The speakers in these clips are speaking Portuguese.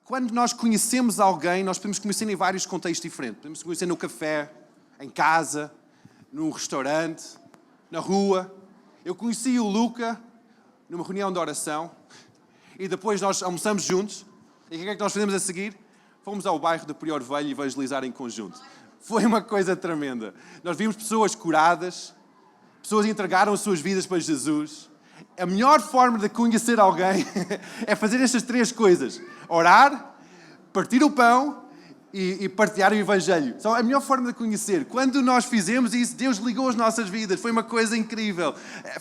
quando nós conhecemos alguém, nós podemos conhecer em vários contextos diferentes. Podemos conhecer no café, em casa, num restaurante, na rua. Eu conheci o Luca numa reunião de oração e depois nós almoçamos juntos. E o que é que nós fizemos a seguir? Fomos ao bairro de Prior Velho evangelizar em conjunto. Foi uma coisa tremenda. Nós vimos pessoas curadas, pessoas entregaram as suas vidas para Jesus. A melhor forma de conhecer alguém é fazer estas três coisas. Orar, partir o pão e partilhar o Evangelho. São a melhor forma de conhecer. Quando nós fizemos isso, Deus ligou as nossas vidas. Foi uma coisa incrível.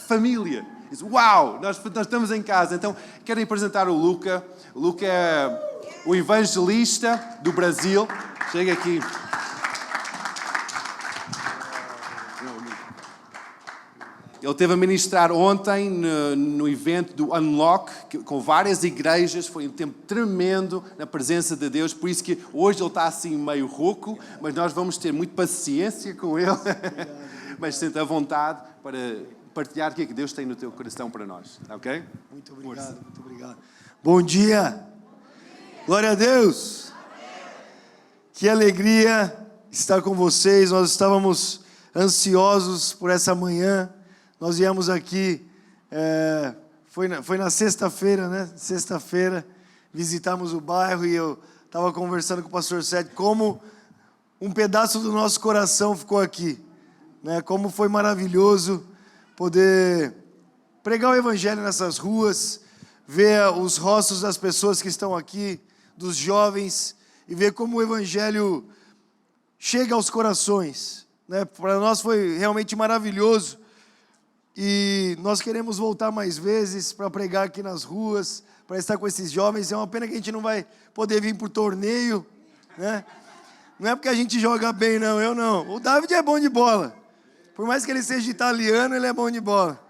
Família. Uau! Nós estamos em casa. Então, quero apresentar o Luca. O Luca é o evangelista do Brasil. Chega aqui. Ele esteve a ministrar ontem no evento do Unlock, com várias igrejas. Foi um tempo tremendo na presença de Deus. Por isso que hoje ele está assim meio rouco, mas nós vamos ter muita paciência com ele. Mas sente à vontade para partilhar o que é que Deus tem no teu coração para nós. Ok? Muito obrigado, muito obrigado. Bom dia. Glória a Deus. Que alegria estar com vocês. Nós estávamos ansiosos por essa manhã. Nós viemos aqui, foi na sexta-feira, né? Sexta-feira, visitamos o bairro e eu estava conversando com o pastor Sérgio como um pedaço do nosso coração ficou aqui, né? Como foi maravilhoso poder pregar o evangelho nessas ruas, ver os rostos das pessoas que estão aqui, dos jovens, e ver como o evangelho chega aos corações, né? Para nós foi realmente maravilhoso. E nós queremos voltar mais vezes para pregar aqui nas ruas, para estar com esses jovens. É uma pena que a gente não vai poder vir para o torneio, né? Não é porque a gente joga bem, não, eu não. O David é bom de bola. Por mais que ele seja italiano, ele é bom de bola.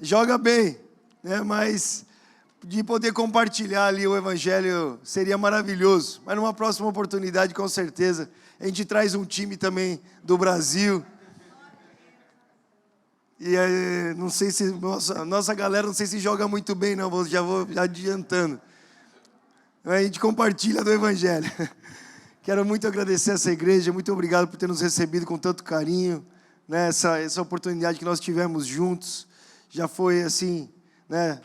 Joga bem, né? Mas de poder compartilhar ali o evangelho seria maravilhoso. Mas numa próxima oportunidade, com certeza, a gente traz um time também do Brasil. E aí, não sei se nossa galera, não sei se joga muito bem, não, já vou adiantando. A gente compartilha do Evangelho. Quero muito agradecer essa igreja, muito obrigado por ter nos recebido com tanto carinho, né? Essa oportunidade que nós tivemos juntos, já foi assim, né?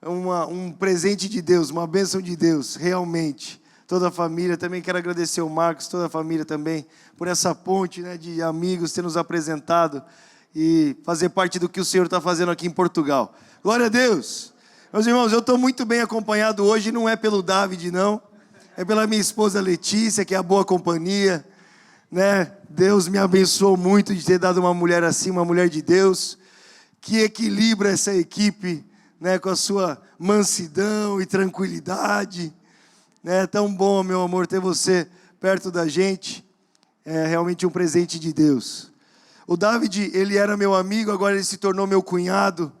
Um presente de Deus, uma bênção de Deus, realmente. Toda a família, também quero agradecer o Marcos, toda a família também, por essa ponte, né, de amigos ter nos apresentado e fazer parte do que o Senhor está fazendo aqui em Portugal. Glória a Deus! Meus irmãos, eu estou muito bem acompanhado hoje, não é pelo David, não. É pela minha esposa Letícia, que é a boa companhia, né? Deus me abençoou muito de ter dado uma mulher assim, uma mulher de Deus, que equilibra essa equipe, né, com a sua mansidão e tranquilidade. É tão bom, meu amor, ter você perto da gente. É realmente um presente de Deus. O David, ele era meu amigo, agora ele se tornou meu cunhado.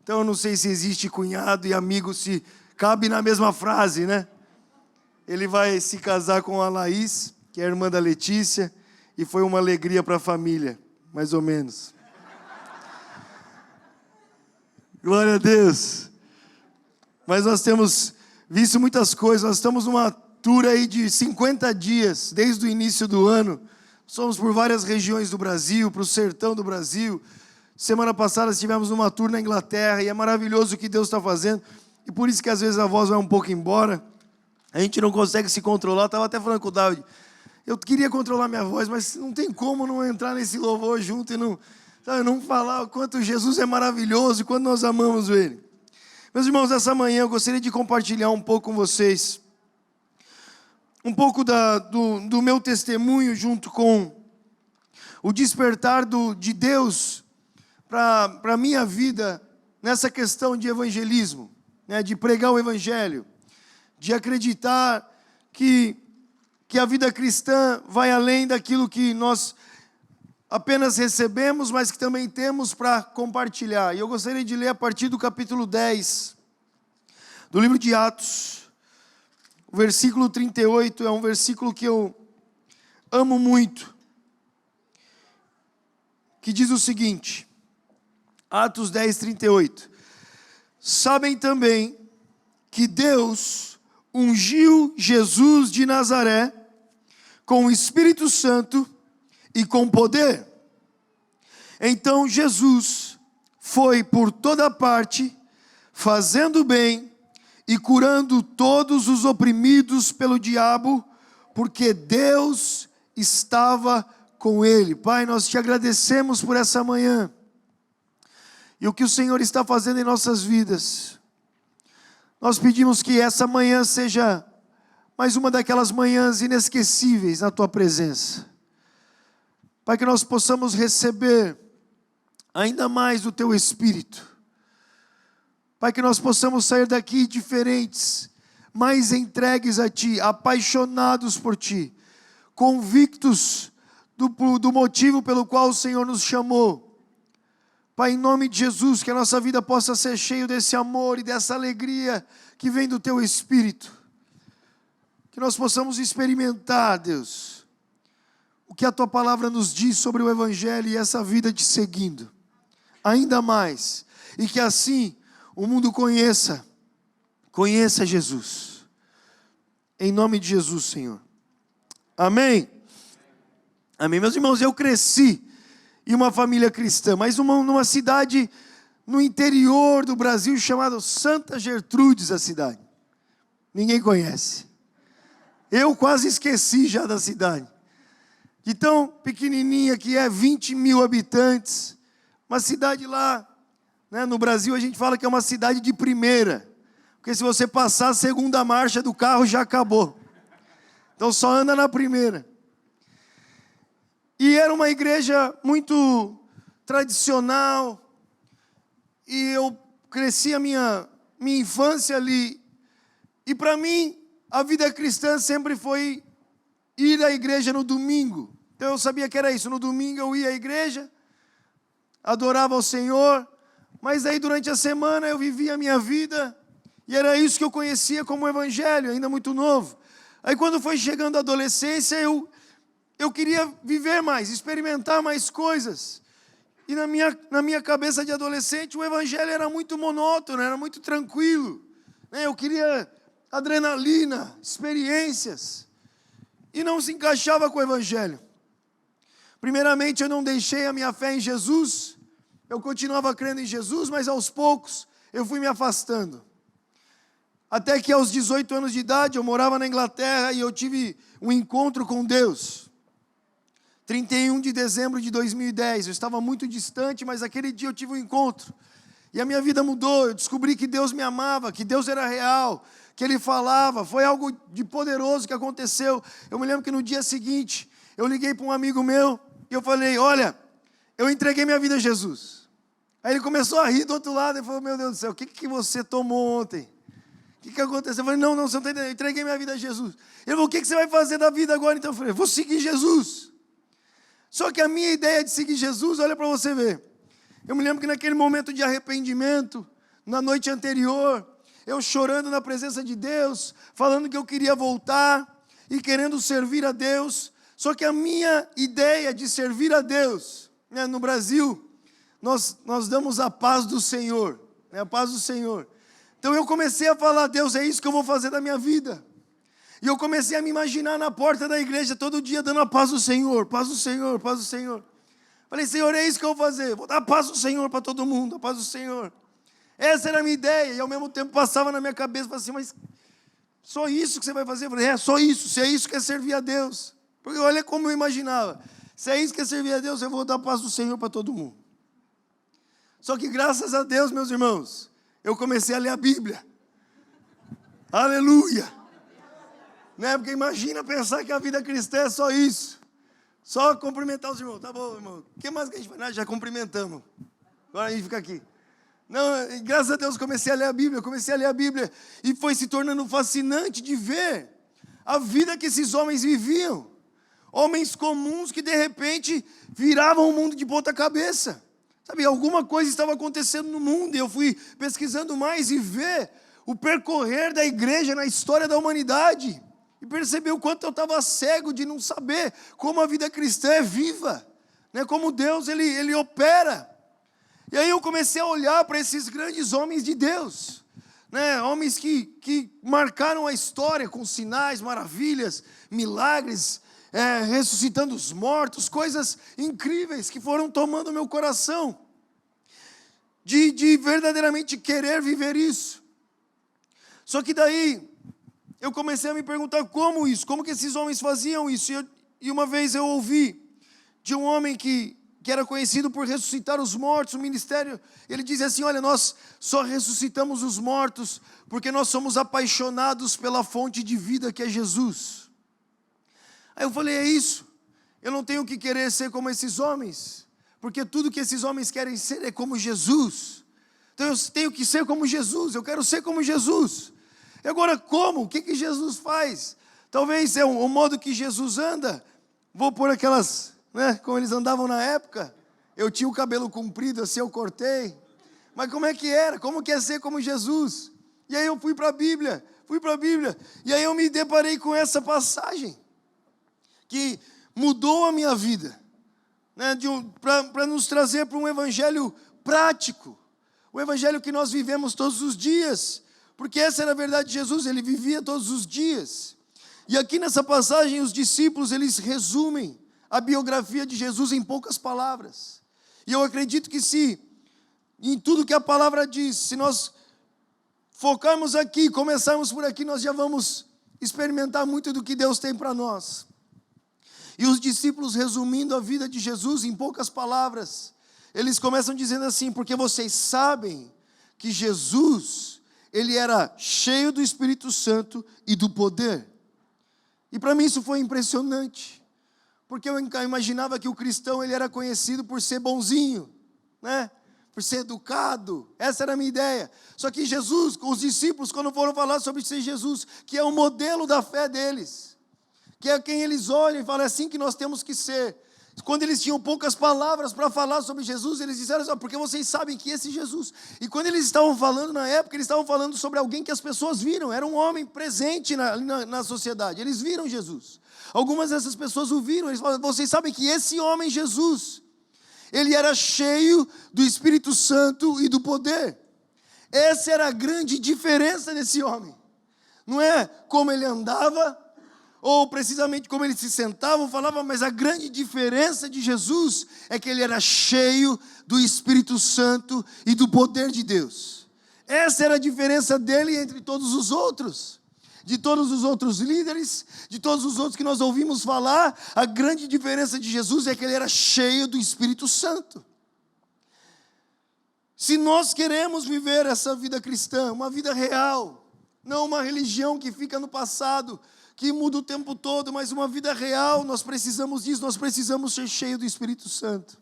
Então eu não sei se existe cunhado e amigo, se cabe na mesma frase, né? Ele vai se casar com a Laís, que é a irmã da Letícia, e foi uma alegria para a família, mais ou menos. Glória a Deus. Mas nós temos visto muitas coisas, nós estamos numa tour aí de 50 dias, desde o início do ano. Somos por várias regiões do Brasil, para o sertão do Brasil. Semana passada estivemos numa tour na Inglaterra e é maravilhoso o que Deus está fazendo. E por isso que às vezes a voz vai um pouco embora. A gente não consegue se controlar. Estava até falando com o David. Eu queria controlar minha voz, mas não tem como não entrar nesse louvor junto e não falar o quanto Jesus é maravilhoso e quanto nós amamos Ele. Meus irmãos, essa manhã eu gostaria de compartilhar um pouco com vocês um pouco do meu testemunho junto com o despertar de Deus para a minha vida nessa questão de evangelismo, né, de pregar o evangelho, de acreditar que a vida cristã vai além daquilo que nós apenas recebemos, mas que também temos para compartilhar. E eu gostaria de ler a partir do capítulo 10 do livro de Atos. O versículo 38 é um versículo que eu amo muito, que diz o seguinte, Atos 10, 38. Sabem também que Deus ungiu Jesus de Nazaré com o Espírito Santo e com poder. Então Jesus foi por toda parte, fazendo bem e curando todos os oprimidos pelo diabo, porque Deus estava com ele. Pai, nós te agradecemos por essa manhã e o que o Senhor está fazendo em nossas vidas. Nós pedimos que essa manhã seja mais uma daquelas manhãs inesquecíveis na tua presença. Pai, que nós possamos receber ainda mais do teu Espírito. Pai, que nós possamos sair daqui diferentes, mais entregues a ti, apaixonados por ti, convictos do motivo pelo qual o Senhor nos chamou. Pai, em nome de Jesus, que a nossa vida possa ser cheia desse amor e dessa alegria que vem do teu Espírito. Que nós possamos experimentar, Deus, o que a tua palavra nos diz sobre o Evangelho e essa vida te seguindo, ainda mais, e que assim o mundo conheça Jesus, em nome de Jesus, Senhor, amém? Amém, meus irmãos, eu cresci em uma família cristã, mas numa cidade no interior do Brasil chamada Santa Gertrudes, a cidade, ninguém conhece, eu quase esqueci já da cidade, de tão pequenininha que é, 20 mil habitantes, uma cidade lá, né, no Brasil a gente fala que é uma cidade de primeira, porque se você passar a segunda marcha do carro já acabou, então só anda na primeira. E era uma igreja muito tradicional, e eu cresci a minha infância ali, e para mim a vida cristã sempre foi ir à igreja no domingo. Então eu sabia que era isso, no domingo eu ia à igreja, adorava ao Senhor, mas aí durante a semana eu vivia a minha vida, e era isso que eu conhecia como Evangelho, ainda muito novo. Aí quando foi chegando a adolescência, eu queria viver mais, experimentar mais coisas. E na minha cabeça de adolescente, o Evangelho era muito monótono, era muito tranquilo. Eu queria adrenalina, experiências. E não se encaixava com o Evangelho. Primeiramente, eu não deixei a minha fé em Jesus. Eu continuava crendo em Jesus, mas aos poucos eu fui me afastando. Até que aos 18 anos de idade, eu morava na Inglaterra e eu tive um encontro com Deus. 31 de dezembro de 2010, eu estava muito distante, mas aquele dia eu tive um encontro. E a minha vida mudou, eu descobri que Deus me amava, que Deus era real, que Ele falava, foi algo de poderoso que aconteceu. Eu me lembro que no dia seguinte, eu liguei para um amigo meu, e eu falei, olha, eu entreguei minha vida a Jesus. Aí ele começou a rir do outro lado, e falou, meu Deus do céu, o que você tomou ontem? O que aconteceu? Eu falei, não, você não está entendendo, eu entreguei minha vida a Jesus. Ele falou, o que você vai fazer da vida agora? Então eu falei, vou seguir Jesus. Só que a minha ideia de seguir Jesus, olha para você ver. Eu me lembro que naquele momento de arrependimento, na noite anterior, eu chorando na presença de Deus, falando que eu queria voltar e querendo servir a Deus. Só que a minha ideia de servir a Deus, né, no Brasil, nós damos a paz do Senhor, né, a paz do Senhor. Então eu comecei a falar, Deus, é isso que eu vou fazer da minha vida. E eu comecei a me imaginar na porta da igreja, todo dia dando a paz do Senhor, paz do Senhor, paz do Senhor. Falei, Senhor, é isso que eu vou fazer, vou dar a paz do Senhor para todo mundo, a paz do Senhor. Essa era a minha ideia, e ao mesmo tempo passava na minha cabeça, falei assim, mas só isso que você vai fazer? Eu falei, só isso, se é isso que é servir a Deus. Porque olha como eu imaginava, se é isso que é servir a Deus, eu vou dar a paz do Senhor para todo mundo. Só que graças a Deus, meus irmãos, eu comecei a ler a Bíblia. Aleluia! Né? Porque imagina pensar que a vida cristã é só isso. Só cumprimentar os irmãos. Tá bom, irmão. O que mais que a gente faz? Já cumprimentamos. Agora a gente fica aqui. Não, graças a Deus comecei a ler a Bíblia. E foi se tornando fascinante de ver a vida que esses homens viviam. Homens comuns que de repente viravam o mundo de ponta cabeça. Sabe, alguma coisa estava acontecendo no mundo. E eu fui pesquisando mais e ver o percorrer da igreja na história da humanidade. E perceber o quanto eu estava cego de não saber como a vida cristã é viva, né? Como Deus ele opera. E aí eu comecei a olhar para esses grandes homens de Deus, né? Homens que marcaram a história com sinais, maravilhas, milagres, ressuscitando os mortos, coisas incríveis que foram tomando meu coração, de verdadeiramente querer viver isso. Só que daí eu comecei a me perguntar como isso, como que esses homens faziam isso. E uma vez eu ouvi de um homem que era conhecido por ressuscitar os mortos, o ministério, ele dizia assim: olha, nós só ressuscitamos os mortos porque nós somos apaixonados pela fonte de vida que é Jesus. Aí eu falei, é isso, eu não tenho que querer ser como esses homens, porque tudo que esses homens querem ser é como Jesus. Então eu tenho que ser como Jesus, eu quero ser como Jesus. E agora como? O que Jesus faz? Talvez é o modo que Jesus anda. Vou pôr aquelas, né, como eles andavam na época. Eu tinha o cabelo comprido, assim eu cortei. Mas como é que era? Como que é ser como Jesus? E aí eu fui para a Bíblia. E aí eu me deparei com essa passagem que mudou a minha vida, né, para nos trazer para um evangelho prático. O evangelho que nós vivemos todos os dias. Porque essa era a verdade de Jesus, ele vivia todos os dias. E aqui nessa passagem os discípulos, eles resumem a biografia de Jesus em poucas palavras. E eu acredito que em tudo que a palavra diz, se nós focarmos aqui, começarmos por aqui, nós já vamos experimentar muito do que Deus tem para nós. E os discípulos, resumindo a vida de Jesus em poucas palavras, eles começam dizendo assim: porque vocês sabem que Jesus, ele era cheio do Espírito Santo e do poder. E para mim isso foi impressionante, porque eu imaginava que o cristão ele era conhecido por ser bonzinho, né? Por ser educado, essa era a minha ideia. Só que Jesus, os discípulos, quando foram falar sobre ser Jesus, que é o modelo da fé deles, que é quem eles olham e falam, é assim que nós temos que ser. Quando eles tinham poucas palavras para falar sobre Jesus, eles disseram assim: porque vocês sabem que esse Jesus. E quando eles estavam falando na época, eles estavam falando sobre alguém que as pessoas viram, era um homem presente na sociedade, eles viram Jesus. Algumas dessas pessoas o viram, eles falaram: vocês sabem que esse homem Jesus, ele era cheio do Espírito Santo e do poder. Essa era a grande diferença desse homem. Não é como ele andava, ou precisamente como ele se sentava ou falava, mas a grande diferença de Jesus é que ele era cheio do Espírito Santo e do poder de Deus. Essa era a diferença dele entre todos os outros, de todos os outros líderes, de todos os outros que nós ouvimos falar. A grande diferença de Jesus é que ele era cheio do Espírito Santo. Se nós queremos viver essa vida cristã, uma vida real, não uma religião que fica no passado, que muda o tempo todo, mas uma vida real, nós precisamos disso, nós precisamos ser cheios do Espírito Santo.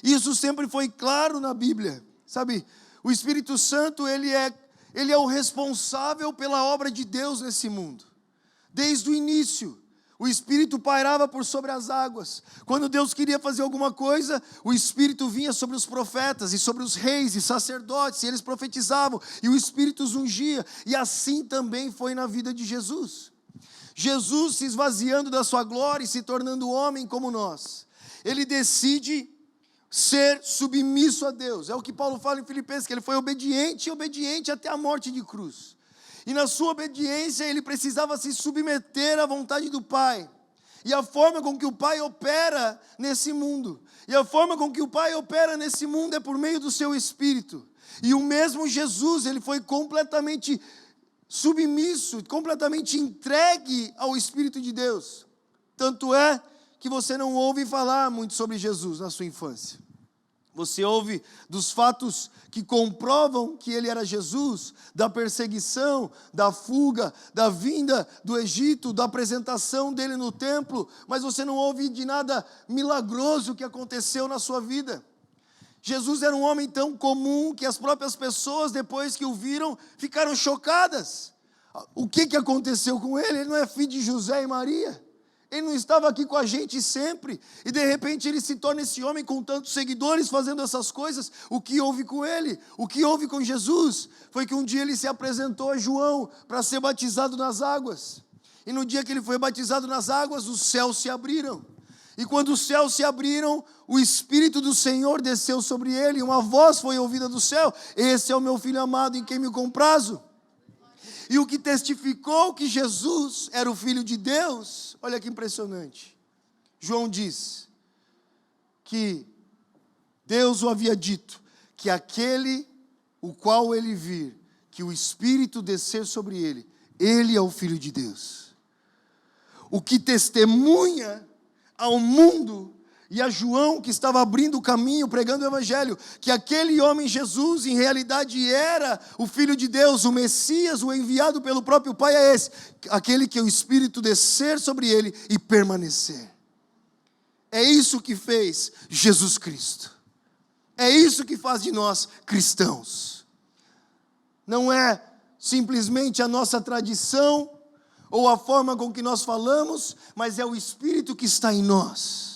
Isso sempre foi claro na Bíblia, sabe? O Espírito Santo, ele é o responsável pela obra de Deus nesse mundo. Desde o início, o Espírito pairava por sobre as águas. Quando Deus queria fazer alguma coisa, o Espírito vinha sobre os profetas e sobre os reis e sacerdotes, e eles profetizavam, e o Espírito os ungia. E assim também foi na vida de Jesus. Jesus se esvaziando da sua glória e se tornando homem como nós. Ele decide ser submisso a Deus. É o que Paulo fala em Filipenses, que ele foi obediente até a morte de cruz. E na sua obediência ele precisava se submeter à vontade do Pai. E a forma com que o Pai opera nesse mundo. E a forma com que o Pai opera nesse mundo é por meio do seu Espírito. E o mesmo Jesus, ele foi completamente submisso, completamente entregue ao Espírito de Deus. Tanto é que você não ouve falar muito sobre Jesus na sua infância. Você ouve dos fatos que comprovam que ele era Jesus, da perseguição, da fuga, da vinda do Egito, da apresentação dele no templo, mas você não ouve de nada milagroso que aconteceu na sua vida. Jesus era um homem tão comum que as próprias pessoas, depois que o viram, ficaram chocadas. O que aconteceu com ele? Ele não é filho de José e Maria? Ele não estava aqui com a gente sempre, e de repente ele se torna esse homem com tantos seguidores fazendo essas coisas. O que houve com ele? O que houve com Jesus? Foi que um dia ele se apresentou a João para ser batizado nas águas. E no dia que ele foi batizado nas águas, os céus se abriram. E quando os céus se abriram, o Espírito do Senhor desceu sobre ele, e uma voz foi ouvida do céu: esse é o meu Filho amado, em quem me comprazo. E o que testificou que Jesus era o Filho de Deus, olha que impressionante. João diz que Deus o havia dito, que aquele o qual ele vir, que o Espírito descer sobre ele, ele é o Filho de Deus. O que testemunha ao mundo e a João, que estava abrindo o caminho, pregando o Evangelho, que aquele homem Jesus, em realidade, era o Filho de Deus, o Messias, o enviado pelo próprio Pai, é esse, aquele que o Espírito descer sobre ele e permanecer. É isso que fez Jesus Cristo. É isso que faz de nós cristãos. Não é simplesmente a nossa tradição ou a forma com que nós falamos, mas é o Espírito que está em nós.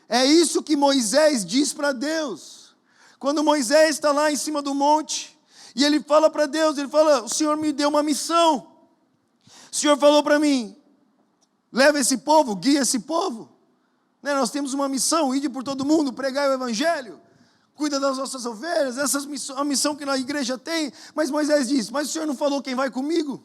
É isso que Moisés diz para Deus. Quando Moisés está lá em cima do monte, e ele fala para Deus, ele fala: o Senhor me deu uma missão. O Senhor falou para mim: leva esse povo, guia esse povo. Nós temos uma missão, ide por todo mundo, pregar o Evangelho, cuida das nossas ovelhas, essa é a missão que a igreja tem. Mas Moisés diz: mas o Senhor não falou quem vai comigo?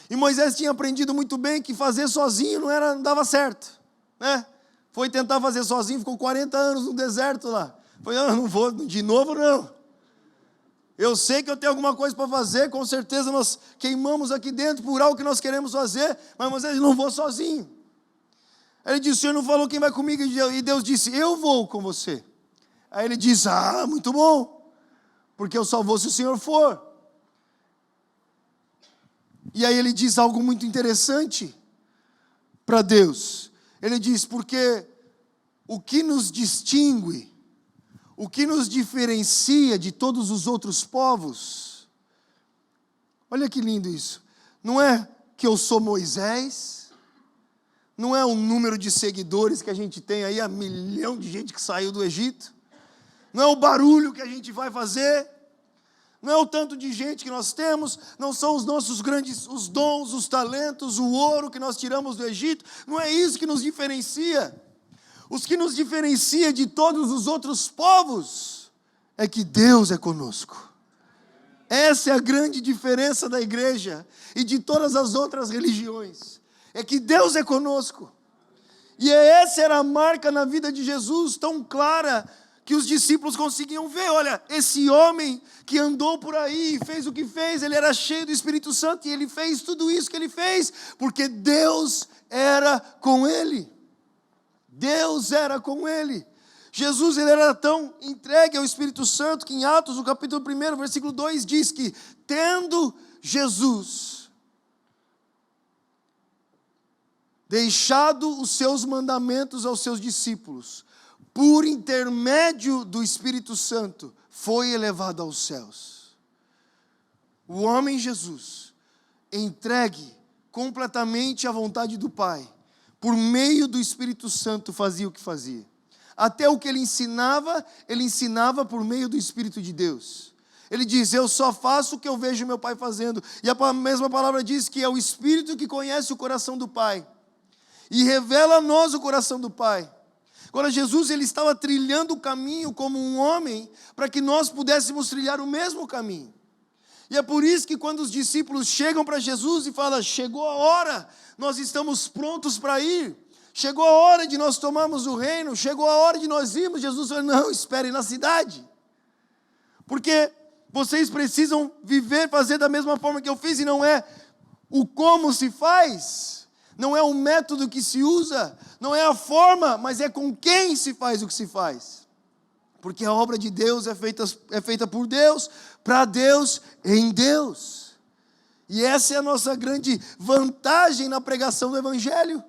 E Moisés tinha aprendido muito bem que fazer sozinho não dava certo, né? Foi tentar fazer sozinho, ficou 40 anos no deserto lá. Foi: não vou de novo não. Eu sei que eu tenho alguma coisa para fazer, com certeza nós queimamos aqui dentro por algo que nós queremos fazer, mas Moisés: não vou sozinho. Aí ele disse: o Senhor não falou quem vai comigo? E Deus disse: eu vou com você. Aí ele disse: muito bom, porque eu só vou se o Senhor for. E aí ele diz algo muito interessante para Deus. Ele diz: porque o que nos distingue, o que nos diferencia de todos os outros povos, olha que lindo isso, não é que eu sou Moisés, não é o número de seguidores que a gente tem aí, 1 milhão de gente que saiu do Egito, não é o barulho que a gente vai fazer, não é o tanto de gente que nós temos, não são os nossos grandes, os dons, os talentos, o ouro que nós tiramos do Egito, não é isso que nos diferencia. Os que nos diferencia de todos os outros povos é que Deus é conosco. Essa é a grande diferença da igreja e de todas as outras religiões, é que Deus é conosco. E essa era a marca na vida de Jesus, tão clara, que os discípulos conseguiam ver. Olha, esse homem que andou por aí, fez o que fez, ele era cheio do Espírito Santo, e ele fez tudo isso que ele fez, porque Deus era com ele. Deus era com ele. Jesus, ele era tão entregue ao Espírito Santo, que em Atos, no capítulo 1, versículo 2, diz que, tendo Jesus deixado os seus mandamentos aos seus discípulos, por intermédio do Espírito Santo, foi elevado aos céus. O homem Jesus, entregue completamente à vontade do Pai, por meio do Espírito Santo, fazia o que fazia. Até o que ele ensinava por meio do Espírito de Deus. Ele diz: eu só faço o que eu vejo meu Pai fazendo. E a mesma palavra diz que é o Espírito que conhece o coração do Pai e revela a nós o coração do Pai. Agora, Jesus, ele estava trilhando o caminho como um homem, para que nós pudéssemos trilhar o mesmo caminho. E é por isso que quando os discípulos chegam para Jesus e falam: chegou a hora, nós estamos prontos para ir, chegou a hora de nós tomarmos o reino, chegou a hora de nós irmos, Jesus fala: não, esperem na cidade, porque vocês precisam viver, fazer da mesma forma que eu fiz, e não é o como se faz, não é o método que se usa, não é a forma, mas é com quem se faz o que se faz. Porque a obra de Deus é feita por Deus, para Deus, em Deus. E essa é a nossa grande vantagem na pregação do Evangelho.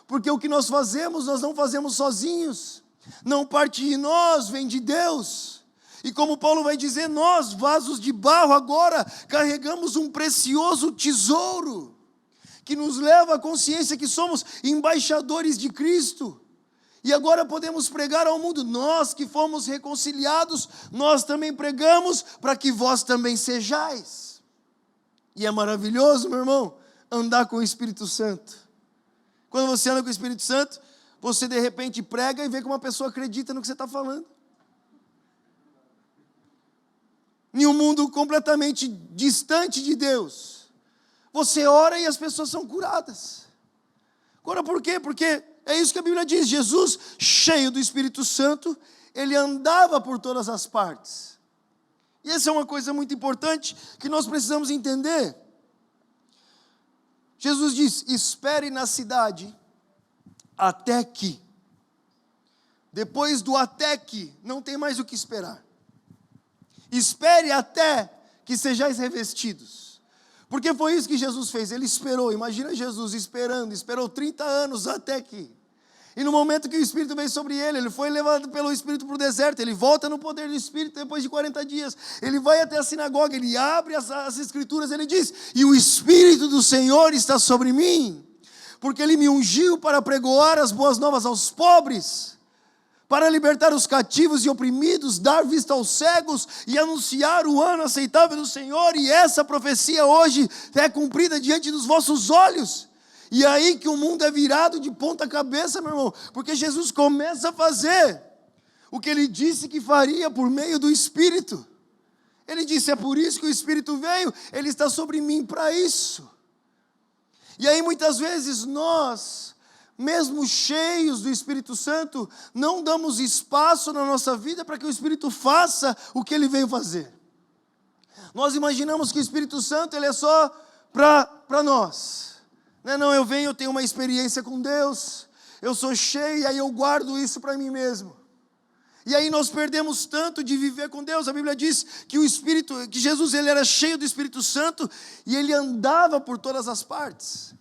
Porque o que nós fazemos, nós não fazemos sozinhos. Não parte de nós, vem de Deus. E como Paulo vai dizer, nós, vasos de barro, agora carregamos um precioso tesouro, que nos leva à consciência que somos embaixadores de Cristo. E agora podemos pregar ao mundo. Nós que fomos reconciliados, nós também pregamos para que vós também sejais. E é maravilhoso, meu irmão, andar com o Espírito Santo. Quando você anda com o Espírito Santo, você de repente prega e vê que uma pessoa acredita no que você está falando. Em um mundo completamente distante de Deus, você ora e as pessoas são curadas. Agora por quê? Porque é isso que a Bíblia diz. Jesus, cheio do Espírito Santo, ele andava por todas as partes. E essa é uma coisa muito importante que nós precisamos entender. Jesus diz: espere na cidade até que. Depois do até que, não tem mais o que esperar. Espere até que sejais revestidos. Porque foi isso que Jesus fez, ele esperou. Imagina Jesus esperou 30 anos até que. E no momento que o Espírito veio sobre ele foi levado pelo Espírito para o deserto, ele volta no poder do Espírito depois de 40 dias. Ele vai até a sinagoga, ele abre as Escrituras, ele diz: e o Espírito do Senhor está sobre mim, porque ele me ungiu para pregoar as boas novas aos pobres, para libertar os cativos e oprimidos, dar vista aos cegos e anunciar o ano aceitável do Senhor. E essa profecia hoje é cumprida diante dos vossos olhos. E aí que o mundo é virado de ponta cabeça, meu irmão, porque Jesus começa a fazer o que ele disse que faria por meio do Espírito. Ele disse: é por isso que o Espírito veio, ele está sobre mim para isso. E aí muitas vezes nós, mesmo cheios do Espírito Santo, não damos espaço na nossa vida para que o Espírito faça o que ele veio fazer. Nós imaginamos que o Espírito Santo ele é só para nós. Não, eu venho, eu tenho uma experiência com Deus, eu sou cheio e aí eu guardo isso para mim mesmo. E aí nós perdemos tanto de viver com Deus. A Bíblia diz que que Jesus ele era cheio do Espírito Santo e ele andava por todas as partes.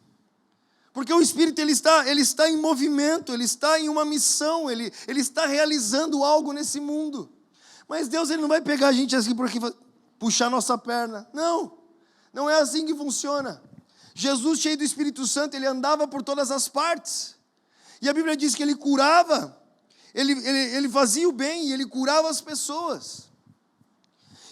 Porque o Espírito ele está em movimento, ele está em uma missão, ele está realizando algo nesse mundo. Mas Deus ele não vai pegar a gente assim por aqui, puxar nossa perna. Não é assim que funciona. Jesus, cheio do Espírito Santo, ele andava por todas as partes. E a Bíblia diz que ele curava, ele fazia o bem e ele curava as pessoas.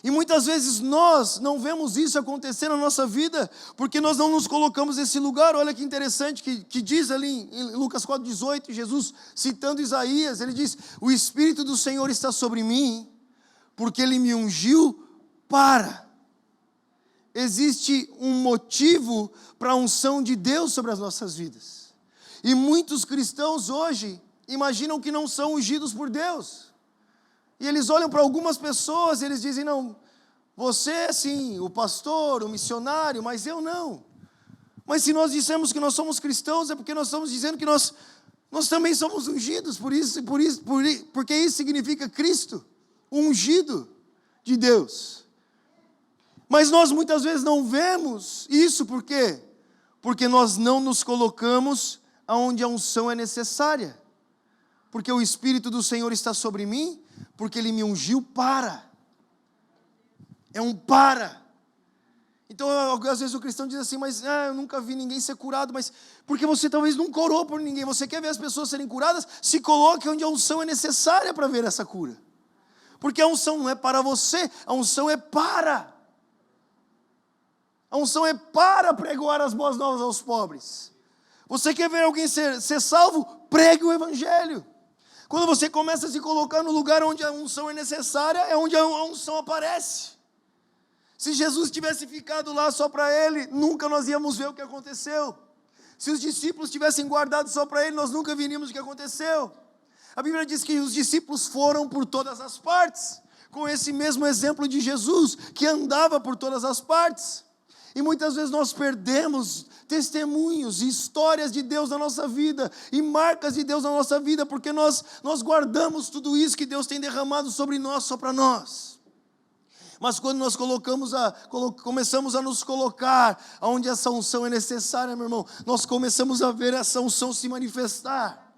E muitas vezes nós não vemos isso acontecer na nossa vida, porque nós não nos colocamos nesse lugar. Olha que interessante que diz ali em Lucas 4,18, Jesus citando Isaías, ele diz: o Espírito do Senhor está sobre mim, porque ele me ungiu para. Existe um motivo para a unção de Deus sobre as nossas vidas. E muitos cristãos hoje imaginam que não são ungidos por Deus. E eles olham para algumas pessoas e eles dizem: não, você sim, o pastor, o missionário, mas eu não. Mas se nós dissemos que nós somos cristãos, é porque nós estamos dizendo que nós também somos ungidos, porque isso significa Cristo, ungido de Deus. Mas nós muitas vezes não vemos isso, por quê? Porque nós não nos colocamos aonde a unção é necessária. Porque o Espírito do Senhor está sobre mim, porque ele me ungiu para. É um para. Então, às vezes o cristão diz assim: mas eu nunca vi ninguém ser curado, mas porque você talvez não orou por ninguém. Você quer ver as pessoas serem curadas? Se coloque onde a unção é necessária para ver essa cura. Porque a unção não é para você, a unção é para. A unção é para pregoar as boas novas aos pobres. Você quer ver alguém ser salvo? Pregue o Evangelho. Quando você começa a se colocar no lugar onde a unção é necessária, é onde a unção aparece. Se Jesus tivesse ficado lá só para ele, nunca nós íamos ver o que aconteceu. Se os discípulos tivessem guardado só para ele, nós nunca veríamos o que aconteceu. A Bíblia diz que os discípulos foram por todas as partes, com esse mesmo exemplo de Jesus, que andava por todas as partes. E muitas vezes nós perdemos testemunhos e histórias de Deus na nossa vida, e marcas de Deus na nossa vida, porque nós guardamos tudo isso que Deus tem derramado sobre nós, só para nós. Mas quando nós começamos a nos colocar onde essa unção é necessária, meu irmão, nós começamos a ver essa unção se manifestar.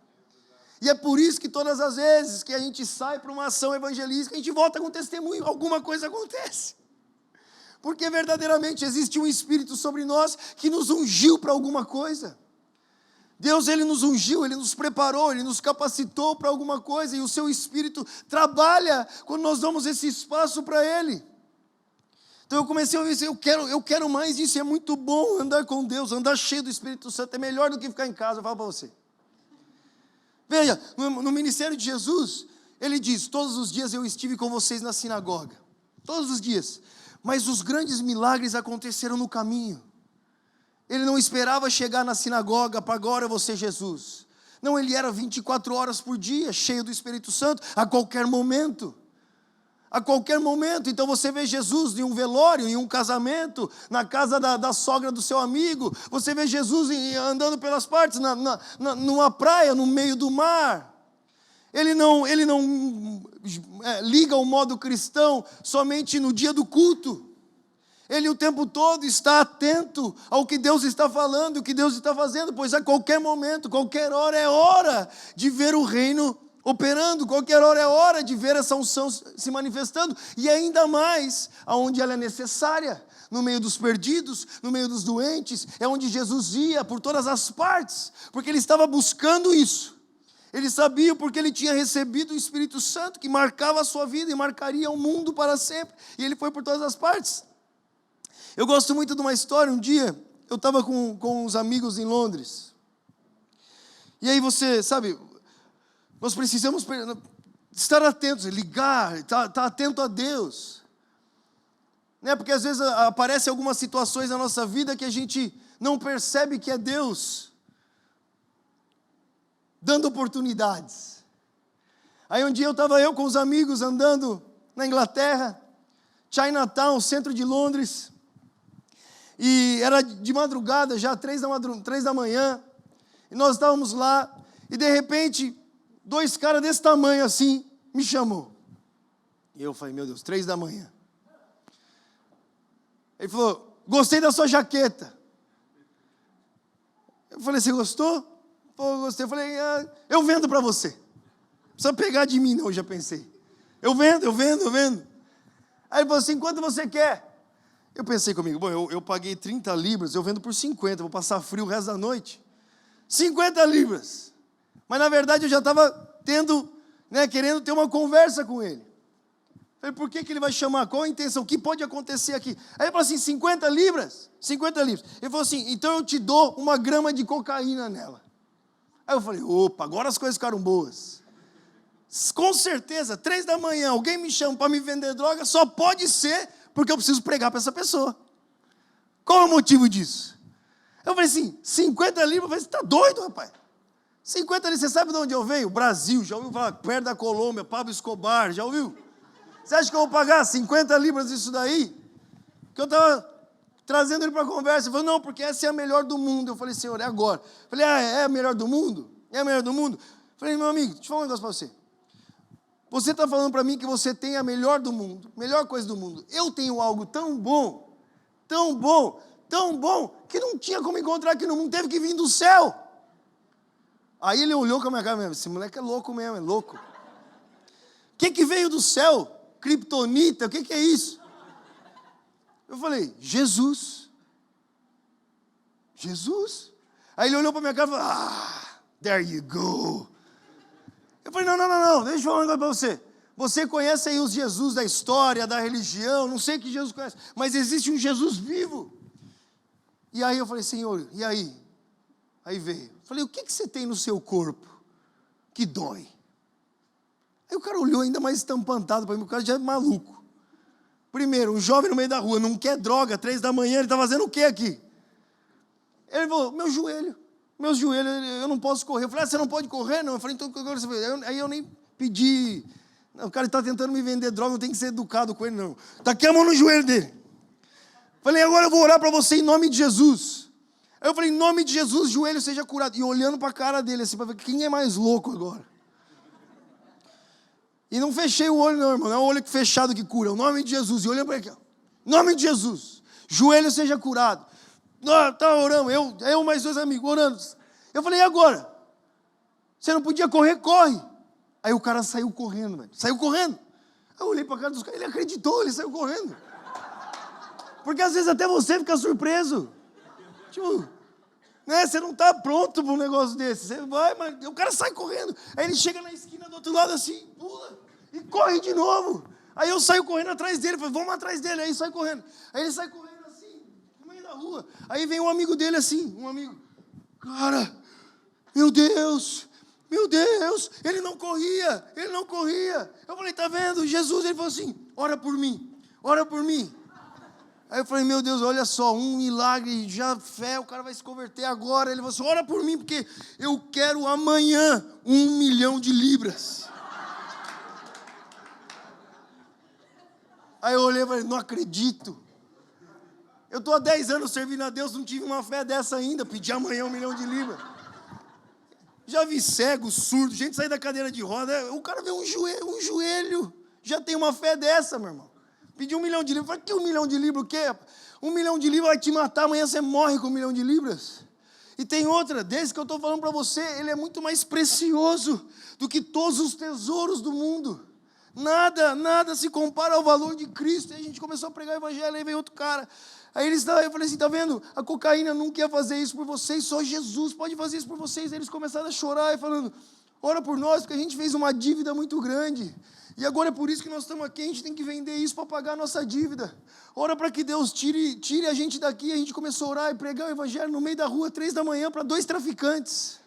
E é por isso que todas as vezes que a gente sai para uma ação evangelística, a gente volta com testemunho, alguma coisa acontece. Porque verdadeiramente existe um Espírito sobre nós que nos ungiu para alguma coisa. Deus, ele nos ungiu, ele nos preparou, ele nos capacitou para alguma coisa, e o seu Espírito trabalha quando nós damos esse espaço para ele. Então eu comecei a dizer: eu quero mais disso, é muito bom andar com Deus, andar cheio do Espírito Santo, é melhor do que ficar em casa, eu falo para você. Veja, no ministério de Jesus, ele diz, todos os dias eu estive com vocês na sinagoga. Todos os dias. Mas os grandes milagres aconteceram no caminho. Ele não esperava chegar na sinagoga para agora eu vou ser Jesus. Não, ele era 24 horas por dia, cheio do Espírito Santo, a qualquer momento. A qualquer momento. Então você vê Jesus em um velório, em um casamento, na casa da sogra do seu amigo. Você vê Jesus andando pelas partes, numa praia, no meio do mar. Ele não liga o modo cristão somente no dia do culto. Ele o tempo todo está atento ao que Deus está falando, o que Deus está fazendo, pois a qualquer momento, qualquer hora é hora de ver o reino operando, qualquer hora é hora de ver essa unção se manifestando, e ainda mais aonde ela é necessária, no meio dos perdidos, no meio dos doentes, é onde Jesus ia por todas as partes, porque ele estava buscando isso. Ele sabia porque ele tinha recebido o Espírito Santo que marcava a sua vida e marcaria o mundo para sempre, e ele foi por todas as partes. Eu gosto muito de uma história. Um dia, eu estava com uns amigos em Londres. E aí você, sabe, nós precisamos estar atentos, ligar, estar atento a Deus. Né? Porque às vezes aparecem algumas situações na nossa vida que a gente não percebe que é Deus dando oportunidades. Aí um dia eu estava com os amigos andando na Inglaterra, Chinatown, centro de Londres. E era de madrugada, já 3 da manhã, e nós estávamos lá, e de repente, 2 caras desse tamanho assim, me chamou. E eu falei, meu Deus, 3 da manhã. Ele falou, gostei da sua jaqueta. Eu falei, você gostou? Pô, gostei. Eu falei, eu vendo para você. Não precisa pegar de mim não, eu já pensei. Eu vendo. Aí ele falou assim, quanto você quer? Eu pensei comigo, bom, eu paguei 30 libras, eu vendo por 50, vou passar frio o resto da noite. 50 libras. Mas na verdade eu já estava querendo ter uma conversa com ele. Falei, por que ele vai chamar? Qual a intenção? O que pode acontecer aqui? Aí ele falou assim, 50 libras? 50 libras. Ele falou assim, então eu te dou 1 grama de cocaína nela. Aí eu falei, opa, agora as coisas ficaram boas. Com certeza, 3 da manhã, alguém me chama para me vender droga, só pode ser porque eu preciso pregar para essa pessoa. Qual é o motivo disso? Eu falei assim, 50 libras, eu falei, você está doido, rapaz? 50 libras, você sabe de onde eu venho? Brasil, já ouviu falar? Perto da Colômbia, Pablo Escobar, já ouviu? Você acha que eu vou pagar 50 libras disso daí? Que eu estava trazendo ele para a conversa. Ele falou, não, porque essa é a melhor do mundo. Eu falei, senhor, é agora. Eu falei, é a melhor do mundo? É a melhor do mundo? Eu falei, meu amigo, deixa eu falar um negócio para você. Você está falando para mim que você tem a melhor do mundo, melhor coisa do mundo. Eu tenho algo tão bom, que não tinha como encontrar aqui no mundo, teve que vir do céu. Aí ele olhou com a minha cara mesmo, esse moleque é louco mesmo, é louco. O que veio do céu? Kryptonita, o que é isso? Eu falei, Jesus. Aí ele olhou para a minha cara e falou, there you go. Eu falei, não, deixa eu falar um negócio para você. Você conhece aí os Jesus da história, da religião, não sei que Jesus conhece, mas existe um Jesus vivo. E aí eu falei, Senhor, e aí? Aí veio. Eu falei, o que você tem no seu corpo que dói? Aí o cara olhou ainda mais estampantado para mim, o cara já é maluco. Primeiro, um jovem no meio da rua, não quer droga, 3 da manhã, ele está fazendo o que aqui? Ele falou, meus joelhos, eu não posso correr. Eu falei, você não pode correr? Não. Eu falei, então, agora você vai. Aí eu nem pedi. Não, o cara está tentando me vender droga, eu tenho que ser educado com ele, não. Está aqui a mão no joelho dele. Falei, agora eu vou orar para você em nome de Jesus. Aí eu falei, em nome de Jesus, joelho seja curado. E olhando para a cara dele, assim, para ver quem é mais louco agora. E não fechei o olho, não, irmão. Não é o olho fechado que cura. É o nome de Jesus. E olhando para aqui, em nome de Jesus, joelho seja curado. Tá orando, eu mais 2 amigos orando. Eu falei, e agora? Você não podia correr? Corre. Aí o cara saiu correndo, velho. Saiu correndo. Aí eu olhei para a cara dos caras, ele acreditou, ele saiu correndo. Porque às vezes até você fica surpreso. Tipo, né, você não está pronto para um negócio desse. Você vai, mas o cara sai correndo. Aí ele chega na esquina do outro lado assim, pula e corre de novo. Aí eu saio correndo atrás dele, falei, vamos atrás dele. Aí sai correndo. Aí ele sai correndo assim, no meio da rua. Aí vem um amigo dele assim, cara, meu Deus, Meu Deus, ele não corria. Eu falei, tá vendo? Jesus, ele falou assim, ora por mim. Aí eu falei, meu Deus, olha só, um milagre, já fé, o cara vai se converter agora. Ele falou assim, ora por mim, porque eu quero amanhã 1 milhão de libras. Aí eu olhei e falei, não acredito. Eu estou há 10 anos servindo a Deus, não tive uma fé dessa ainda, pedi amanhã 1 milhão de libras. Já vi cego, surdo, gente sair da cadeira de roda, o cara vê um joelho, já tem uma fé dessa, meu irmão. Pedi 1 milhão de libras, falei, que 1 milhão de libras o quê? 1 milhão de libras vai te matar, amanhã você morre com 1 milhão de libras. E tem outra, desse que eu estou falando para você, ele é muito mais precioso do que todos os tesouros do mundo. Nada se compara ao valor de Cristo. E a gente começou a pregar o evangelho, aí veio outro cara. Aí eu falei assim, tá vendo? A cocaína nunca ia fazer isso por vocês, só Jesus pode fazer isso por vocês. Aí eles começaram a chorar e falando, ora por nós, porque a gente fez uma dívida muito grande. E agora é por isso que nós estamos aqui, a gente tem que vender isso para pagar a nossa dívida. Ora para que Deus tire a gente daqui. A gente começou a orar e pregar o evangelho no meio da rua, 3 da manhã, para 2 traficantes.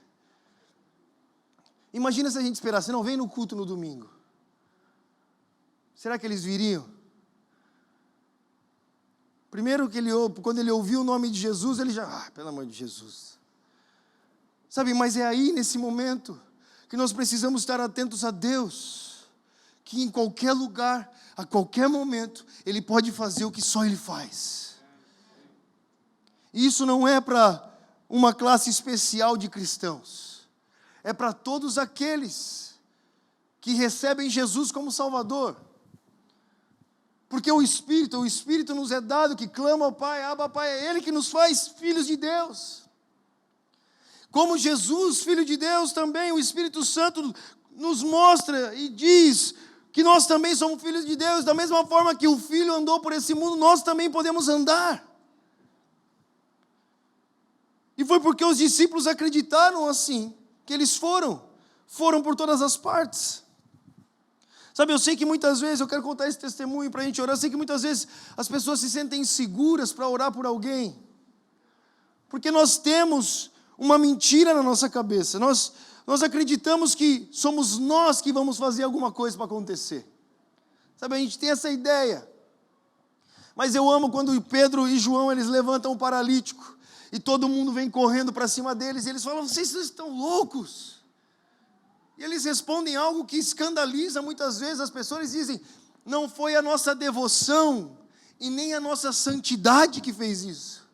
Imagina se a gente esperasse, não, vem no culto no domingo. Será que eles viriam? Primeiro, quando ele ouviu o nome de Jesus, ele já, pelo amor de Jesus. Sabe, mas é aí, nesse momento, que nós precisamos estar atentos a Deus, que em qualquer lugar, a qualquer momento, Ele pode fazer o que só Ele faz. E isso não é para uma classe especial de cristãos, é para todos aqueles que recebem Jesus como Salvador. Porque o Espírito nos é dado, que clama ao Pai, Abba, Pai, é Ele que nos faz filhos de Deus. Como Jesus, Filho de Deus, também o Espírito Santo nos mostra e diz que nós também somos filhos de Deus, da mesma forma que o Filho andou por esse mundo, nós também podemos andar. E foi porque os discípulos acreditaram assim, que eles foram por todas as partes. Sabe, eu sei que muitas vezes, eu quero contar esse testemunho para a gente orar, eu sei que muitas vezes as pessoas se sentem inseguras para orar por alguém, porque nós temos uma mentira na nossa cabeça, nós acreditamos que somos nós que vamos fazer alguma coisa para acontecer. Sabe, a gente tem essa ideia, mas eu amo quando Pedro e João, eles levantam o paralítico, e todo mundo vem correndo para cima deles, e eles falam, vocês estão loucos? E eles respondem algo que escandaliza muitas vezes as pessoas. Eles dizem, não foi a nossa devoção e nem a nossa santidade que fez isso.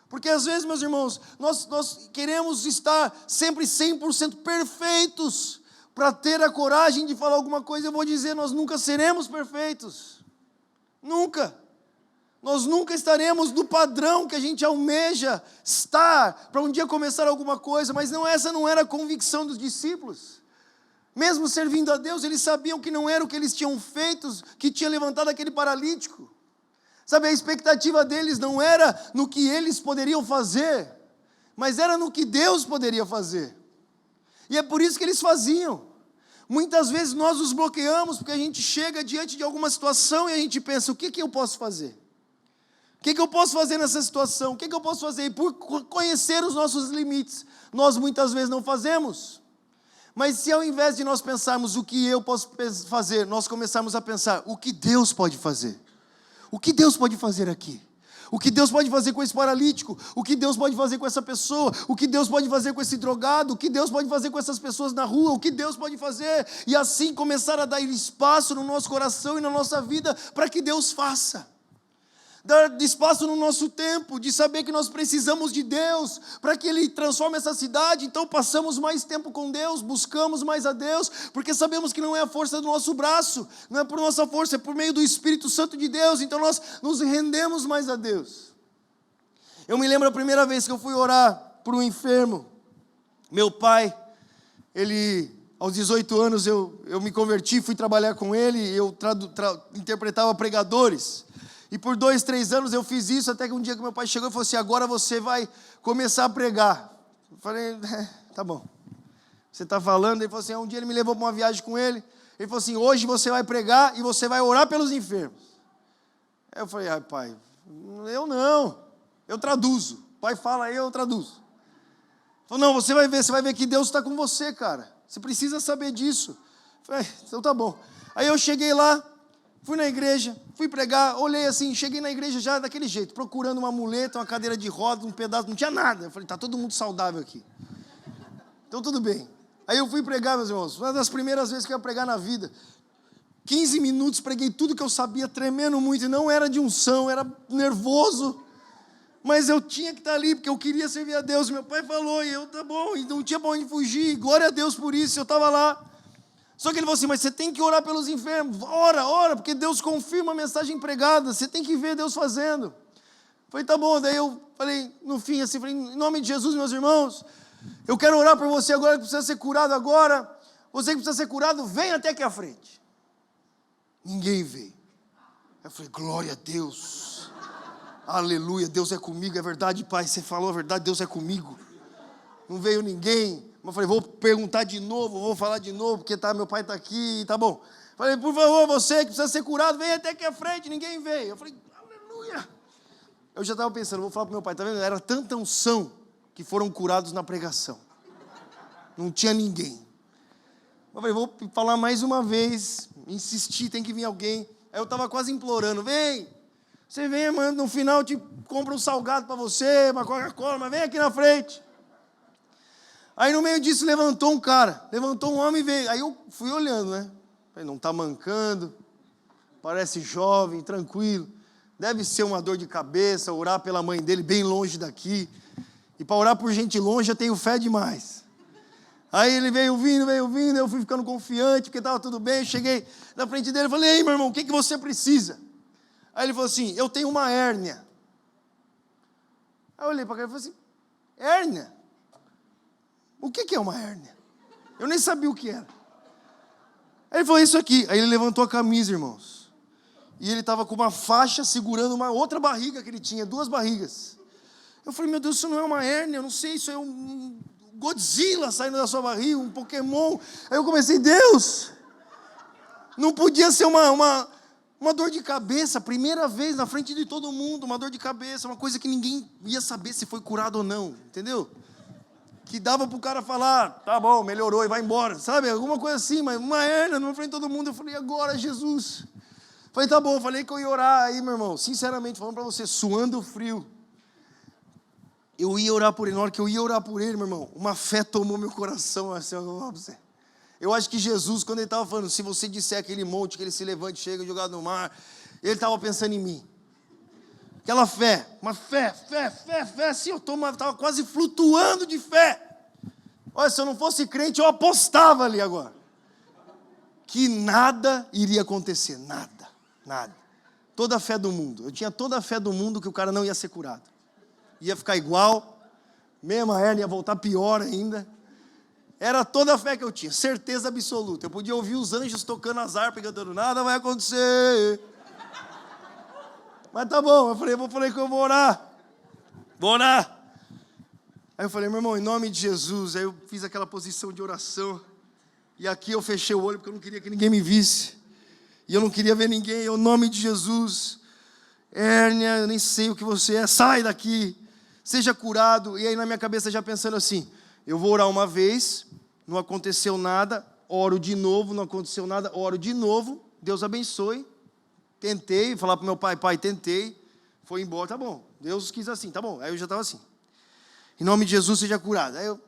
Porque às vezes, meus irmãos, nós queremos estar sempre 100% perfeitos para ter a coragem de falar alguma coisa. Eu vou dizer, nós nunca seremos perfeitos. Nunca. Nós nunca estaremos no padrão que a gente almeja estar para um dia começar alguma coisa. Mas essa não era a convicção dos discípulos. Mesmo servindo a Deus, eles sabiam que não era o que eles tinham feito, que tinha levantado aquele paralítico. Sabe, a expectativa deles não era no que eles poderiam fazer, mas era no que Deus poderia fazer. E é por isso que eles faziam. Muitas vezes nós nos bloqueamos, porque a gente chega diante de alguma situação e a gente pensa, o que eu posso fazer? O que eu posso fazer nessa situação? O que eu posso fazer? E por conhecer os nossos limites, nós muitas vezes não fazemos. Mas se ao invés de nós pensarmos o que eu posso fazer, nós começarmos a pensar o que Deus pode fazer. O que Deus pode fazer aqui? O que Deus pode fazer com esse paralítico? O que Deus pode fazer com essa pessoa? O que Deus pode fazer com esse drogado? O que Deus pode fazer com essas pessoas na rua? O que Deus pode fazer? E assim começar a dar espaço no nosso coração e na nossa vida para que Deus faça. Dar espaço no nosso tempo, de saber que nós precisamos de Deus, para que Ele transforme essa cidade. Então passamos mais tempo com Deus, buscamos mais a Deus, porque sabemos que não é a força do nosso braço, não é por nossa força, é por meio do Espírito Santo de Deus. Então nós nos rendemos mais a Deus. Eu me lembro a primeira vez que eu fui orar por um enfermo. Meu pai, aos 18 anos eu me converti, fui trabalhar com ele, eu interpretava pregadores. E por 2, 3 anos eu fiz isso, até que um dia que meu pai chegou e falou assim, agora você vai começar a pregar. Eu falei, tá bom. Você está falando? Ele falou assim, um dia ele me levou para uma viagem com ele. Ele falou assim, hoje você vai pregar e você vai orar pelos enfermos. Aí eu falei, pai, eu não, eu traduzo. O pai fala, eu traduzo. Falou, não, você vai ver que Deus está com você, cara. Você precisa saber disso. Falei, então tá bom. Aí eu cheguei lá, fui na igreja, fui pregar, olhei assim, cheguei na igreja já daquele jeito, procurando uma muleta, uma cadeira de roda, um pedaço, não tinha nada. Eu falei, tá todo mundo saudável aqui. Então tudo bem. Aí eu fui pregar, meus irmãos, uma das primeiras vezes que eu ia pregar na vida. 15 minutos, preguei tudo que eu sabia, tremendo muito, e não era de unção, era nervoso. Mas eu tinha que estar ali, porque eu queria servir a Deus. Meu pai falou, e eu, tá bom, e não tinha para onde fugir, glória a Deus por isso, eu estava lá. Só que ele falou assim, mas você tem que orar pelos enfermos, ora, porque Deus confirma a mensagem pregada, você tem que ver Deus fazendo. Falei, tá bom, daí eu falei, no fim assim, falei, em nome de Jesus, meus irmãos, eu quero orar por você agora, que precisa ser curado agora, você que precisa ser curado, vem até aqui à frente. Ninguém veio. Eu falei, glória a Deus, aleluia, Deus é comigo, é verdade, Pai, você falou a verdade, Deus é comigo. Não veio ninguém. Eu falei, vou perguntar de novo, vou falar de novo, porque meu pai está aqui, tá bom. Falei, por favor, você que precisa ser curado, vem até aqui à frente, ninguém veio. Eu falei, aleluia. Eu já estava pensando, vou falar para meu pai, tá vendo? Era tanta unção que foram curados na pregação. Não tinha ninguém. Eu falei, vou falar mais uma vez, insistir, tem que vir alguém. Aí eu estava quase implorando, vem, você vem, mano, no final eu te compro um salgado para você, uma Coca-Cola, mas vem aqui na frente. Aí no meio disso levantou um homem e veio. Aí eu fui olhando, né? Falei, não está mancando, parece jovem, tranquilo. Deve ser uma dor de cabeça, orar pela mãe dele bem longe daqui. E para orar por gente longe eu tenho fé demais. Aí ele veio vindo, eu fui ficando confiante, porque estava tudo bem. Eu cheguei na frente dele e falei, ei, meu irmão, o que você precisa? Aí ele falou assim, eu tenho uma hérnia. Aí eu olhei para ele e falei assim, hérnia? O que é uma hérnia? Eu nem sabia o que era. Aí ele falou, isso aqui. Aí ele levantou a camisa, irmãos. E ele estava com uma faixa segurando uma outra barriga que ele tinha, 2 barrigas. Eu falei, meu Deus, isso não é uma hérnia, eu não sei, isso é um Godzilla saindo da sua barriga, um Pokémon. Aí eu comecei, Deus, não podia ser uma dor de cabeça, primeira vez na frente de todo mundo, uma dor de cabeça, uma coisa que ninguém ia saber se foi curado ou não, entendeu? Que dava para o cara falar, tá bom, melhorou e vai embora, sabe? Alguma coisa assim, mas uma hérnia na frente de todo mundo. Eu falei, agora, Jesus. Falei, tá bom, falei que eu ia orar aí, meu irmão. Sinceramente, falando para você, suando frio. Eu ia orar por ele, na hora que eu ia orar por ele, meu irmão, uma fé tomou meu coração, assim, eu acho que Jesus, quando ele estava falando, se você disser aquele monte, que ele se levante, chega jogado no mar, ele estava pensando em mim. Aquela fé, uma fé, assim, eu estava quase flutuando de fé. Olha, se eu não fosse crente, eu apostava ali agora. Que nada iria acontecer, nada. Toda a fé do mundo, eu tinha toda a fé do mundo que o cara não ia ser curado. Ia ficar igual, mesma hérnia, ia voltar pior ainda. Era toda a fé que eu tinha, certeza absoluta. Eu podia ouvir os anjos tocando as harpas, cantando, nada vai acontecer. Mas tá bom, eu falei que eu vou orar. Aí eu falei, meu irmão, em nome de Jesus. Aí eu fiz aquela posição de oração. E aqui eu fechei o olho, porque eu não queria que ninguém me visse. E eu não queria ver ninguém. Em nome de Jesus. Hérnia, eu nem sei o que você é. Sai daqui. Seja curado. E aí na minha cabeça já pensando assim, eu vou orar uma vez, não aconteceu nada, oro de novo, não aconteceu nada, oro de novo, Deus abençoe. Tentei, falar para o meu pai, tentei, foi embora, tá bom, Deus quis assim, tá bom. Aí eu já estava assim, em nome de Jesus seja curado. Aí eu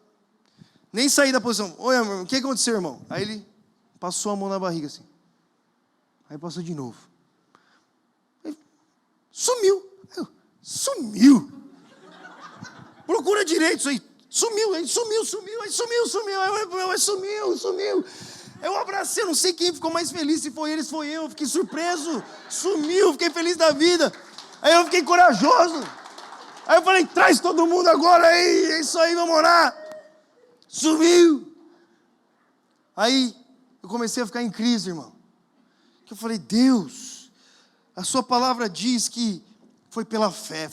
nem saí da posição, oi, irmão, o que aconteceu, irmão? Aí ele passou a mão na barriga assim, aí passou de novo, aí sumiu, procura direito isso aí, sumiu, aí sumiu, eu abracei, não sei quem ficou mais feliz, se foi ele, se foi eu, fiquei surpreso, sumiu, fiquei feliz da vida, aí eu fiquei corajoso, aí eu falei, traz todo mundo agora aí, é isso aí, vamos orar, sumiu, aí eu comecei a ficar em crise, irmão, que eu falei, Deus, a sua palavra diz que foi pela fé,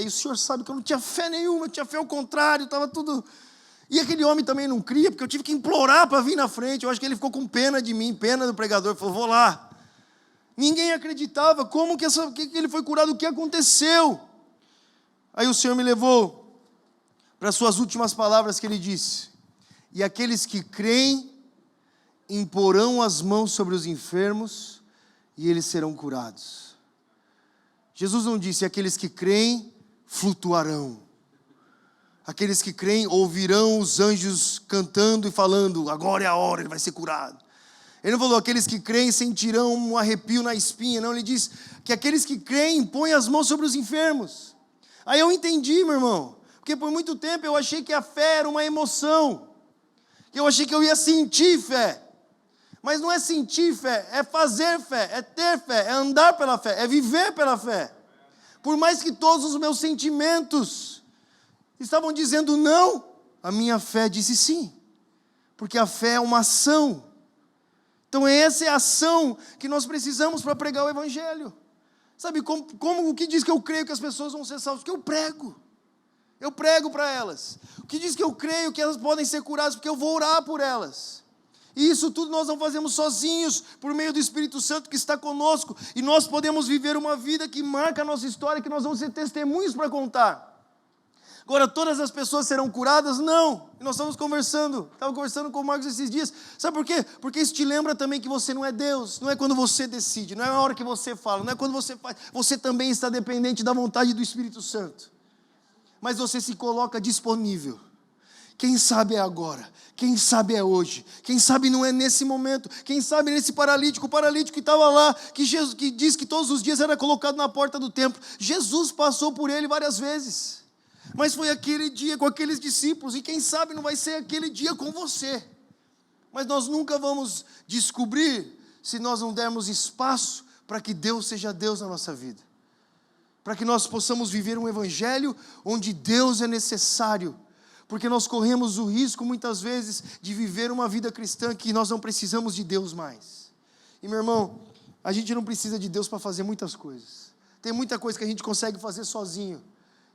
e o Senhor sabe que eu não tinha fé nenhuma, eu tinha fé ao contrário, estava tudo... E aquele homem também não cria, porque eu tive que implorar para vir na frente. Eu acho que ele ficou com pena de mim, pena do pregador. Ele falou, vou lá. Ninguém acreditava. Como que ele foi curado? O que aconteceu? Aí o Senhor me levou para as suas últimas palavras que ele disse: e aqueles que creem imporão as mãos sobre os enfermos e eles serão curados. Jesus não disse: aqueles que creem flutuarão. Aqueles que creem ouvirão os anjos cantando e falando: agora é a hora, ele vai ser curado. Ele não falou: aqueles que creem sentirão um arrepio na espinha. Não, ele diz que aqueles que creem põem as mãos sobre os enfermos. Aí eu entendi, meu irmão, porque por muito tempo eu achei que a fé era uma emoção, que eu achei que eu ia sentir fé. Mas não é sentir fé, é fazer fé, é ter fé, é andar pela fé, é viver pela fé. Por mais que todos os meus sentimentos estavam dizendo não, a minha fé disse sim. Porque a fé é uma ação. Então essa é a ação que nós precisamos para pregar o Evangelho. Sabe, como o que diz que eu creio que as pessoas vão ser salvas? Porque eu prego. Eu prego para elas. O que diz que eu creio que elas podem ser curadas? Porque eu vou orar por elas. E isso tudo nós não fazemos sozinhos, por meio do Espírito Santo que está conosco. E nós podemos viver uma vida que marca a nossa história, que nós vamos ser testemunhos para contar. Agora, todas as pessoas serão curadas? Não. E nós estava conversando com o Marcos esses dias. Sabe por quê? Porque isso te lembra também que você não é Deus. Não é quando você decide, não é a hora que você fala, não é quando você faz. Você também está dependente da vontade do Espírito Santo. Mas você se coloca disponível. Quem sabe é agora, quem sabe é hoje, quem sabe não é nesse momento, quem sabe nesse paralítico, o paralítico que estava lá, que diz que todos os dias era colocado na porta do templo. Jesus passou por ele várias vezes, mas foi aquele dia com aqueles discípulos, e quem sabe não vai ser aquele dia com você. Mas nós nunca vamos descobrir se nós não dermos espaço para que Deus seja Deus na nossa vida, para que nós possamos viver um evangelho onde Deus é necessário. Porque nós corremos o risco, muitas vezes, de viver uma vida cristã que nós não precisamos de Deus mais. E, meu irmão, a gente não precisa de Deus para fazer muitas coisas. Tem muita coisa que a gente consegue fazer sozinho.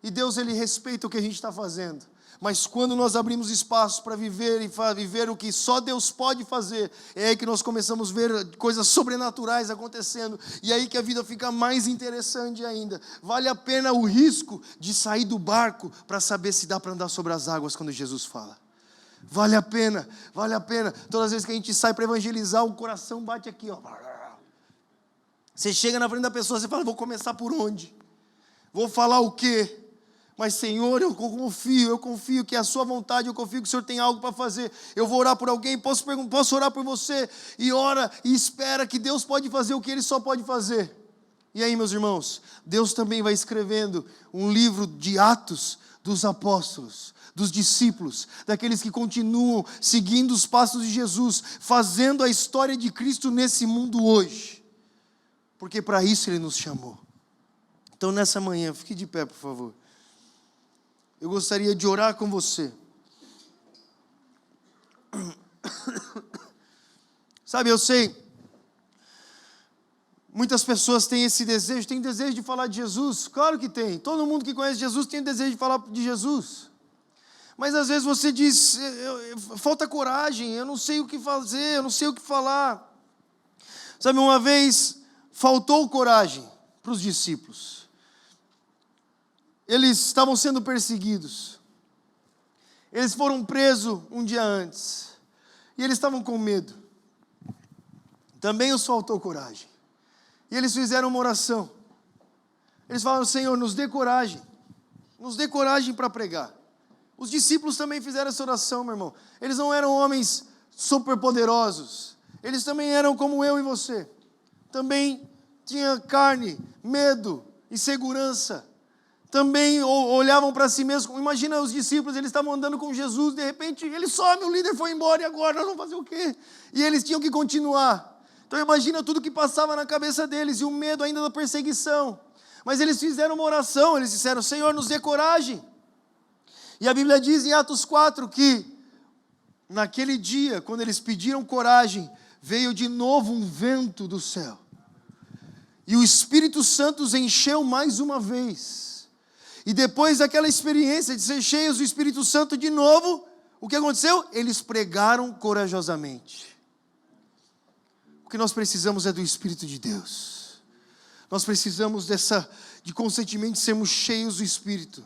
E Deus, Ele respeita o que a gente está fazendo. Mas quando nós abrimos espaço para viver e viver o que só Deus pode fazer, é aí que nós começamos a ver coisas sobrenaturais acontecendo. E aí que a vida fica mais interessante ainda. Vale a pena o risco de sair do barco para saber se dá para andar sobre as águas quando Jesus fala. Vale a pena, vale a pena. Todas as vezes que a gente sai para evangelizar, o coração bate aqui, ó. Você chega na frente da pessoa, você fala: vou começar por onde? Vou falar o quê? Mas, Senhor, eu confio que é a sua vontade, eu confio que o Senhor tem algo para fazer. Eu vou orar por alguém, posso orar por você, e ora e espera que Deus pode fazer o que Ele só pode fazer. E aí, meus irmãos, Deus também vai escrevendo um livro de Atos dos apóstolos, dos discípulos, daqueles que continuam seguindo os passos de Jesus, fazendo a história de Cristo nesse mundo hoje, porque para isso Ele nos chamou. Então, nessa manhã, fique de pé, por favor. Eu gostaria de orar com você. Sabe, eu sei, muitas pessoas têm esse desejo, tem desejo de falar de Jesus. Claro que tem, todo mundo que conhece Jesus tem desejo de falar de Jesus. Mas às vezes você diz: falta coragem, eu não sei o que fazer, eu não sei o que falar. Sabe, uma vez faltou coragem para os discípulos. Eles estavam sendo perseguidos. Eles foram presos um dia antes. E eles estavam com medo. Também os faltou coragem. E eles fizeram uma oração. Eles falaram: Senhor, nos dê coragem. Nos dê coragem para pregar. Os discípulos também fizeram essa oração, meu irmão. Eles não eram homens superpoderosos. Eles também eram como eu e você. Também tinha carne, medo, insegurança. Também olhavam para si mesmos. Imagina os discípulos, eles estavam andando com Jesus, de repente ele some, o líder foi embora, e agora nós vamos fazer o quê? E eles tinham que continuar. Então imagina tudo que passava na cabeça deles, e o medo ainda da perseguição. Mas eles fizeram uma oração, eles disseram: Senhor, nos dê coragem. E a Bíblia diz em Atos 4 que naquele dia, quando eles pediram coragem, veio de novo um vento do céu. E o Espírito Santo os encheu mais uma vez. E depois daquela experiência de ser cheios do Espírito Santo de novo, o que aconteceu? Eles pregaram corajosamente. O que nós precisamos é do Espírito de Deus. Nós precisamos de constantemente sermos cheios do Espírito.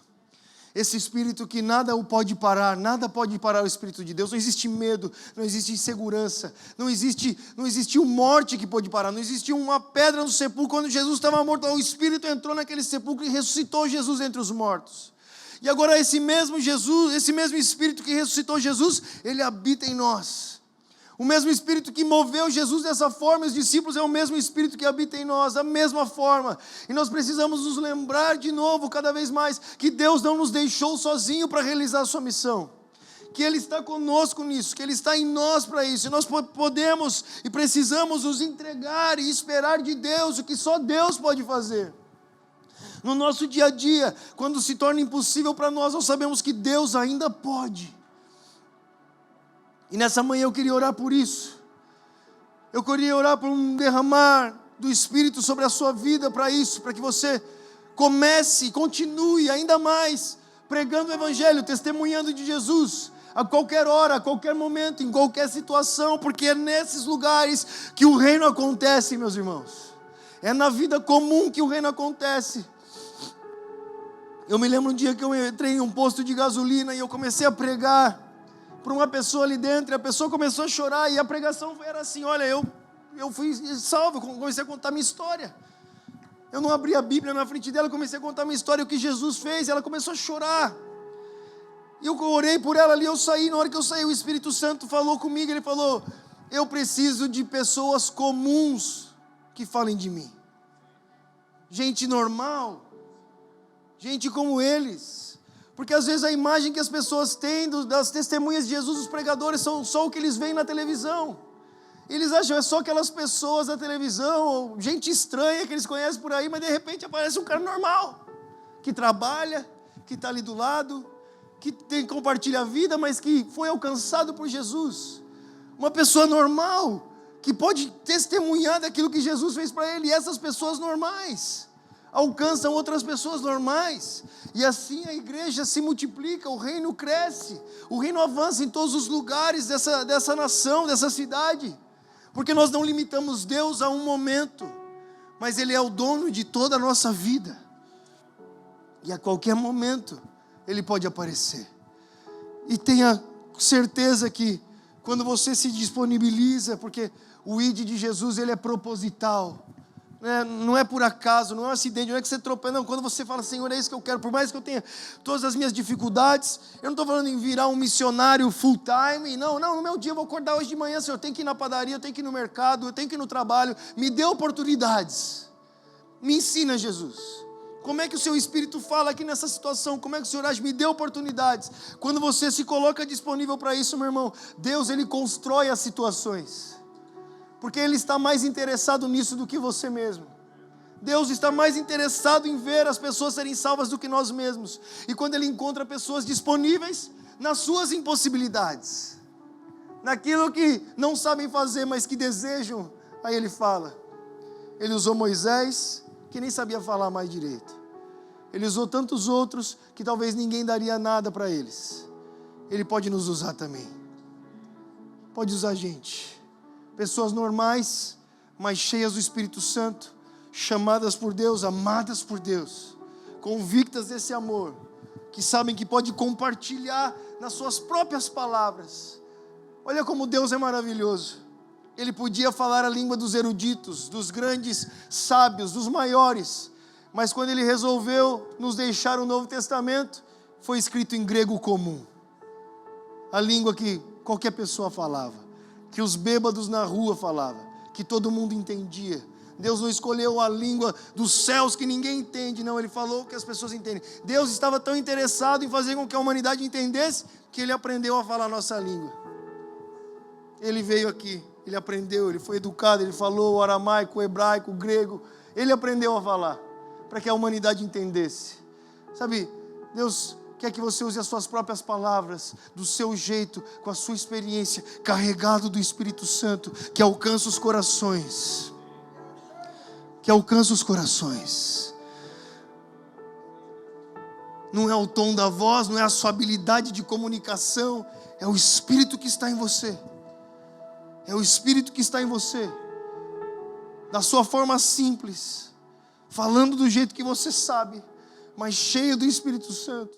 Esse Espírito que nada o pode parar, nada pode parar o Espírito de Deus. Não existe medo, não existe insegurança, não existiu morte que pode parar, não existiu uma pedra no sepulcro. Quando Jesus estava morto, o Espírito entrou naquele sepulcro e ressuscitou Jesus entre os mortos. E agora esse mesmo Jesus, esse mesmo Espírito que ressuscitou Jesus, ele habita em nós. O mesmo Espírito que moveu Jesus dessa forma, os discípulos, é o mesmo Espírito que habita em nós, da mesma forma. E nós precisamos nos lembrar de novo, cada vez mais, que Deus não nos deixou sozinho para realizar a sua missão. Que Ele está conosco nisso, que Ele está em nós para isso. E nós podemos e precisamos nos entregar e esperar de Deus o que só Deus pode fazer. No nosso dia a dia, quando se torna impossível para nós sabemos que Deus ainda pode. E nessa manhã eu queria orar por isso. Eu queria orar por um derramar do Espírito sobre a sua vida para isso, para que você comece e continue ainda mais pregando o Evangelho, testemunhando de Jesus, a qualquer hora, a qualquer momento, em qualquer situação, porque é nesses lugares que o reino acontece, meus irmãos. É na vida comum que o reino acontece. Eu me lembro um dia que eu entrei em um posto de gasolina e eu comecei a pregar para uma pessoa ali dentro, e a pessoa começou a chorar, e a pregação era assim, olha, eu fui salvo, eu comecei a contar minha história. Eu não abri a Bíblia na frente dela, eu comecei a contar minha história, o que Jesus fez, e ela começou a chorar. E eu orei por ela ali, eu saí, na hora que eu saí, o Espírito Santo falou comigo, ele falou, eu preciso de pessoas comuns que falem de mim. Gente normal, gente como eles. Porque às vezes a imagem que as pessoas têm das testemunhas de Jesus, os pregadores, são só o que eles veem na televisão. Eles acham que é só aquelas pessoas da televisão, ou gente estranha que eles conhecem por aí, mas de repente aparece um cara normal, que trabalha, que está ali do lado, que compartilha a vida, mas que foi alcançado por Jesus. Uma pessoa normal, que pode testemunhar daquilo que Jesus fez para ele. E essas pessoas normais alcançam outras pessoas normais, e assim a igreja se multiplica, o reino cresce, o reino avança em todos os lugares dessa nação, dessa cidade, porque nós não limitamos Deus a um momento, mas Ele é o dono de toda a nossa vida, e a qualquer momento Ele pode aparecer. E tenha certeza que quando você se disponibiliza, porque o ID de Jesus, ele é proposital, não é por acaso, não é um acidente, não é que você tropeça, não. Quando você fala, Senhor, é isso que eu quero, por mais que eu tenha todas as minhas dificuldades, eu não estou falando em virar um missionário full time, não, no meu dia eu vou acordar hoje de manhã, Senhor, eu tenho que ir na padaria, eu tenho que ir no mercado, eu tenho que ir no trabalho, me dê oportunidades, me ensina, Jesus, como é que o seu Espírito fala aqui nessa situação, como é que o Senhor age, me dê oportunidades. Quando você se coloca disponível para isso, meu irmão, Deus, Ele constrói as situações, porque Ele está mais interessado nisso do que você mesmo. Deus está mais interessado em ver as pessoas serem salvas do que nós mesmos. E quando Ele encontra pessoas disponíveis nas suas impossibilidades, naquilo que não sabem fazer, mas que desejam, aí Ele fala. Ele usou Moisés, que nem sabia falar mais direito. Ele usou tantos outros que talvez ninguém daria nada para eles. Ele pode nos usar também. Pode usar a gente. Pessoas normais, mas cheias do Espírito Santo, chamadas por Deus, amadas por Deus, convictas desse amor, que sabem que pode compartilhar nas suas próprias palavras. Olha como Deus é maravilhoso. Ele podia falar a língua dos eruditos, dos grandes sábios, dos maiores, mas quando Ele resolveu nos deixar o Novo Testamento, foi escrito em grego comum, a língua que qualquer pessoa falava, que os bêbados na rua falavam, que todo mundo entendia. Deus não escolheu a língua dos céus que ninguém entende, não, Ele falou que as pessoas entendem. Deus estava tão interessado em fazer com que a humanidade entendesse, que Ele aprendeu a falar a nossa língua. Ele veio aqui, Ele aprendeu, Ele foi educado, Ele falou o aramaico, o hebraico, o grego, Ele aprendeu a falar, para que a humanidade entendesse. Sabe, Deus quer que você use as suas próprias palavras, do seu jeito, com a sua experiência, carregado do Espírito Santo, que alcança os corações. Que alcança os corações. Não é o tom da voz, não é a sua habilidade de comunicação, é o Espírito que está em você. É o Espírito que está em você. Da sua forma simples, falando do jeito que você sabe, mas cheio do Espírito Santo.